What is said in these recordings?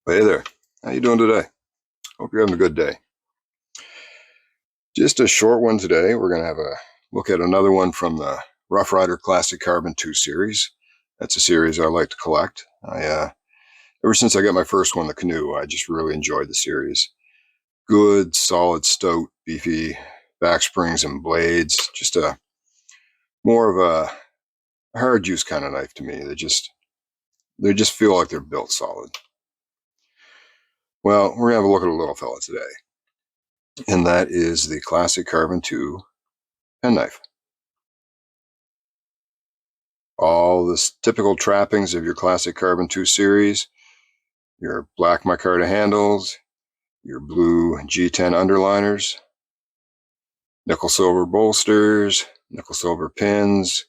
Hey there, how you doing today? Hope you're having a good day. Just a short one today. We're going to have a look at another one from the Rough Ryder Classic Carbon 2 series. That's a series I like to collect. Ever since I got my first one, the canoe, I just really enjoyed the series. Good, solid, stout, beefy back springs and blades. Just a more of a hard use kind of knife to me. They just feel like they're built solid. Well, we're going to have a look at a little fella today, and that is the Classic Carbon 2 penknife. All the typical trappings of your Classic Carbon 2 series, your black Micarta handles, your blue G10 underliners, nickel silver bolsters, nickel silver pins,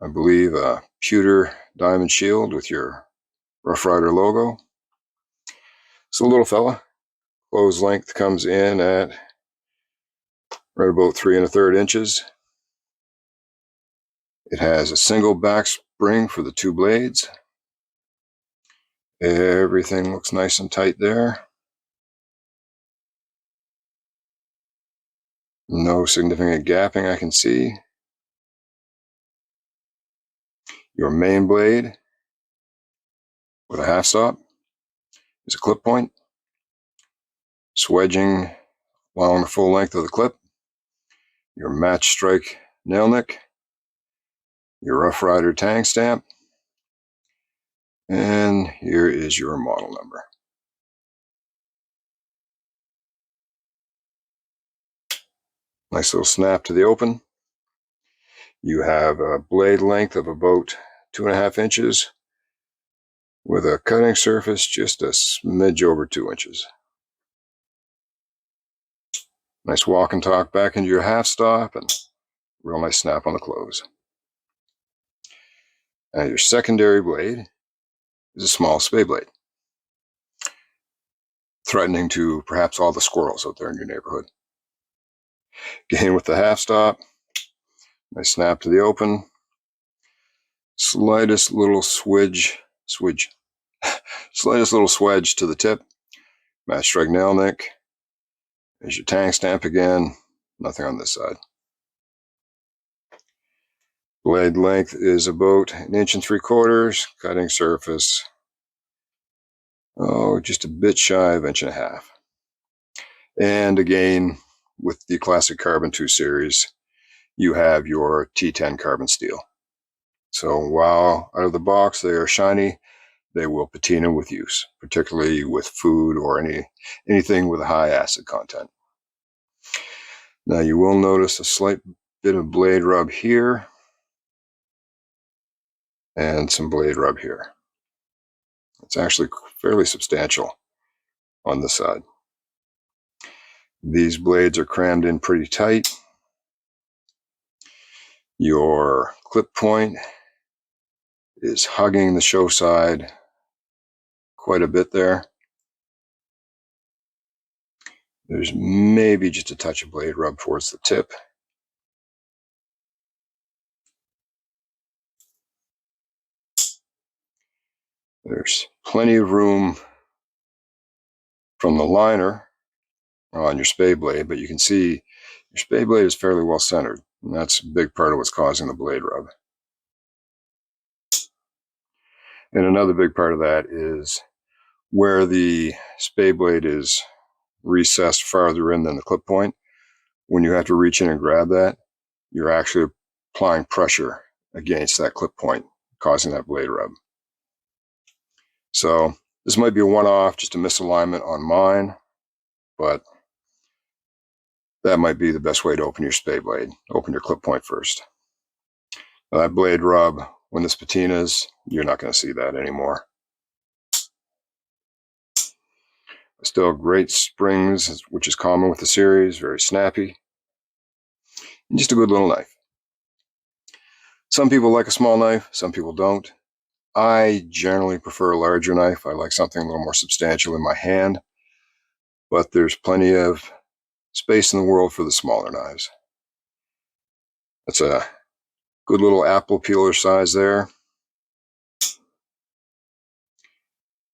I believe a pewter diamond shield with your Rough Ryder logo. So little fella, close length comes in at right about 3 1/3 inches. It has a single back spring for the two blades. Everything looks nice and tight there. No significant gapping I can see. Your main blade with a half stop is a clip point. Swedging along the full length of the clip. Your match strike nail nick. Your Rough Ryder tang stamp. And here is your model number. Nice little snap to the open. You have a blade length of about 2.5 inches with a cutting surface just a smidge over 2 inches. Nice walk and talk back into your half stop and real nice snap on the close. Now your secondary blade is a small spade blade, threatening to perhaps all the squirrels out there in your neighborhood. Again with the half stop, nice snap to the open, slightest little slightest little swedge to the tip, match strike nail nick. There's your tang stamp again, nothing on this side. Blade length is about 1 3/4 inches, cutting surface, just a bit shy of 1.5 inches. And again, with the Classic Carbon 2 series, you have your T10 carbon steel. So while out of the box they are shiny, they will patina with use, particularly with food or anything with a high acid content. Now you will notice a slight bit of blade rub here and some blade rub here. It's actually fairly substantial on this side. These blades are crammed in pretty tight. Your clip point is hugging the show side quite a bit there. There's maybe just a touch of blade rub towards the tip. There's plenty of room from the liner on your spade blade, but you can see your spade blade is fairly well centered, and that's a big part of what's causing the blade rub. And another big part of that is where the spade blade is recessed farther in than the clip point. When you have to reach in and grab that, you're actually applying pressure against that clip point, causing that blade rub. So this might be a one-off, just a misalignment on mine, but that might be the best way to open your spade blade. Open your clip point first. Now that blade rub, when this patinas, you're not going to see that anymore. Still great springs, which is common with the series, very snappy. And just a good little knife. Some people like a small knife, some people don't. I generally prefer a larger knife. I like something a little more substantial in my hand, but there's plenty of space in the world for the smaller knives. That's a good little apple peeler size there.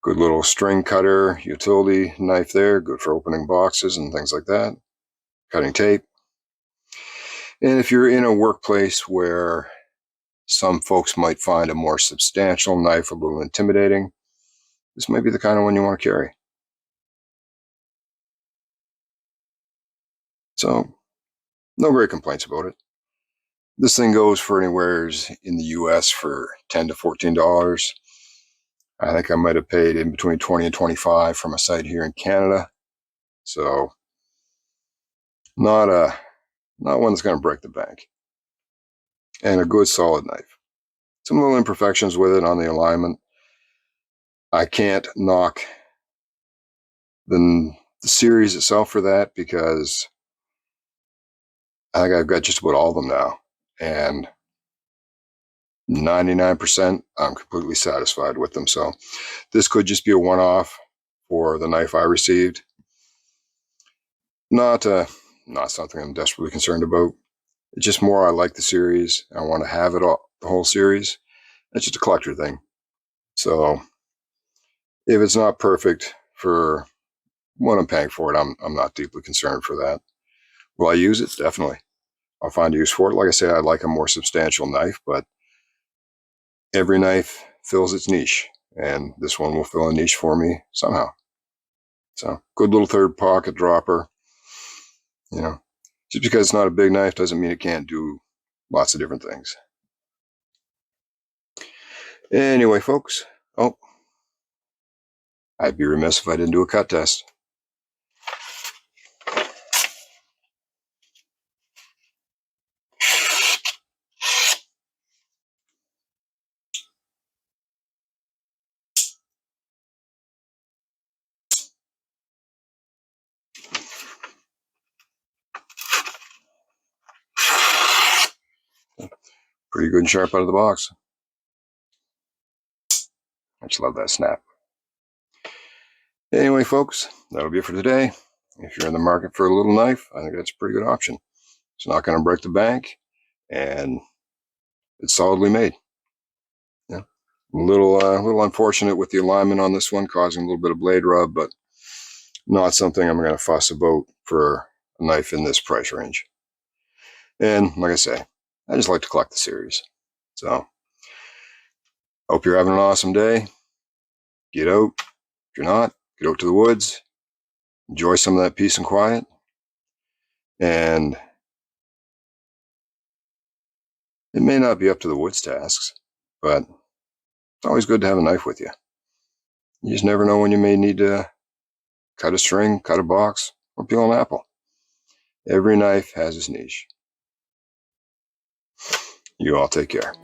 Good little string cutter utility knife there, good for opening boxes and things like that. Cutting tape. And if you're in a workplace where some folks might find a more substantial knife a little intimidating, this might be the kind of one you want to carry. So, no great complaints about it. This thing goes for anywhere in the US for $10 to $14. I think I might have paid in between $20 and $25 from a site here in Canada. So, not one that's going to break the bank. And a good solid knife. Some little imperfections with it on the alignment. I can't knock the series itself for that because I think I've got just about all of them now. And 99% I'm completely satisfied with them. So this could just be a one-off for the knife I received. Not something I'm desperately concerned about. It's just more I like the series. I want to have it all, the whole series. It's just a collector thing. So if it's not perfect for what I'm paying for it, I'm not deeply concerned for that. Will I use it? Definitely. I'll find a use for it. Like I say, I like a more substantial knife, but every knife fills its niche, and this one will fill a niche for me somehow. So, good little third pocket dropper. You know, just because it's not a big knife doesn't mean it can't do lots of different things. Anyway, folks, I'd be remiss if I didn't do a cut test. Pretty good and sharp out of the box. I just love that snap. Anyway, folks, that'll be it for today. If you're in the market for a little knife, I think that's a pretty good option. It's not going to break the bank, and it's solidly made. Yeah, a little unfortunate with the alignment on this one, causing a little bit of blade rub, but not something I'm going to fuss about for a knife in this price range. And like I say, I just like to collect the series. So, hope you're having an awesome day. Get out. If you're not, get out to the woods. Enjoy some of that peace and quiet. And it may not be up to the woods tasks, but it's always good to have a knife with you. You just never know when you may need to cut a string, cut a box, or peel an apple. Every knife has its niche. You all take care.